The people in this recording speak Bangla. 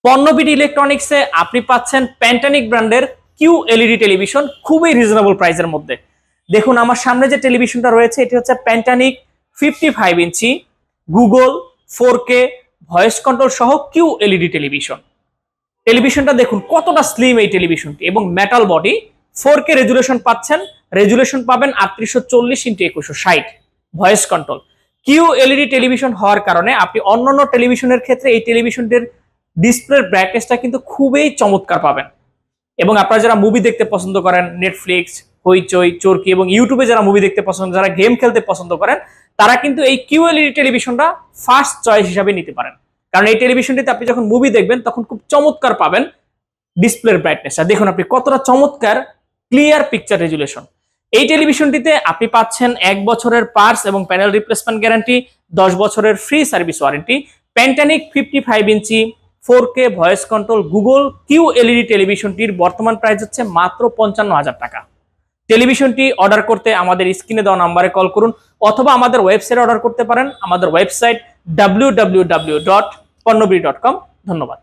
পণ্যবিডি ইলেকট্রনিক্সে আপনি পাচ্ছেন প্যান্টানিক ব্র্যান্ডের কিউ এলইডি টেলিভিশন খুবই রিজনেবল প্রাইসের মধ্যে। দেখুন আমার সামনে যে টেলিভিশনটা রয়েছে এটি হচ্ছে Panasonic 55 inch Google 4K voice control সহ কিউ এলইডি টেলিভিশন। টেলিভিশনটা দেখুন কতটা স্লিম এই টেলিভিশনটি এবং মেটাল বডি, 4K রেজুলেশন পাচ্ছেন, রেজুলেশন পাবেন 3840x2160, voice control. Q LED television হওয়ার কারণে আপনি অন্যান্য টেলিভিশনের ক্ষেত্রে এই টেলিভিশনটির ডিসপ্লের ব্রাইটনেসটা কিন্তু খুবই চমৎকার পাবেন। এবং আপনারা যারা মুভি দেখতে পছন্দ করেন, নেটফ্লিক্স, হইচই, চরকি এবং ইউটিউবে যারা মুভি দেখতে পছন্দ, যারা গেম খেলতে পছন্দ করেন, তারা কিন্তু এই কিউএলইডি টেলিভিশনটা ফার্স্ট চয়েস হিসাবে নিতে পারেন। কারণ এই টেলিভিশনটিতে আপনি যখন মুভি দেখবেন তখন খুব চমৎকার পাবেন ডিসপ্লের ব্রাইটনেসটা। দেখুন আপনি কতটা চমৎকার ক্লিয়ার পিকচার রেজুলেশন। এই টেলিভিশনটিতে আপনি পাচ্ছেন 1 বছরের পার্টস এবং প্যানেল রিপ্লেসমেন্ট গ্যারান্টি, 10 বছরের ফ্রি সার্ভিস ওয়ারেন্টি। প্যান্টানিক 55 inch 4K voice control Google Q LED টেলিভিশনটির বর্তমান প্রাইস হচ্ছে মাত্র 55,000 টাকা। টেলিভিশনটি অর্ডার করতে আমাদের স্ক্রিনে দেওয়া নাম্বারে কল করুন অথবা আমাদের ওয়েবসাইটে অর্ডার করতে পারেন, আমাদের ওয়েবসাইট www.ponnobidi.com। ধন্যবাদ।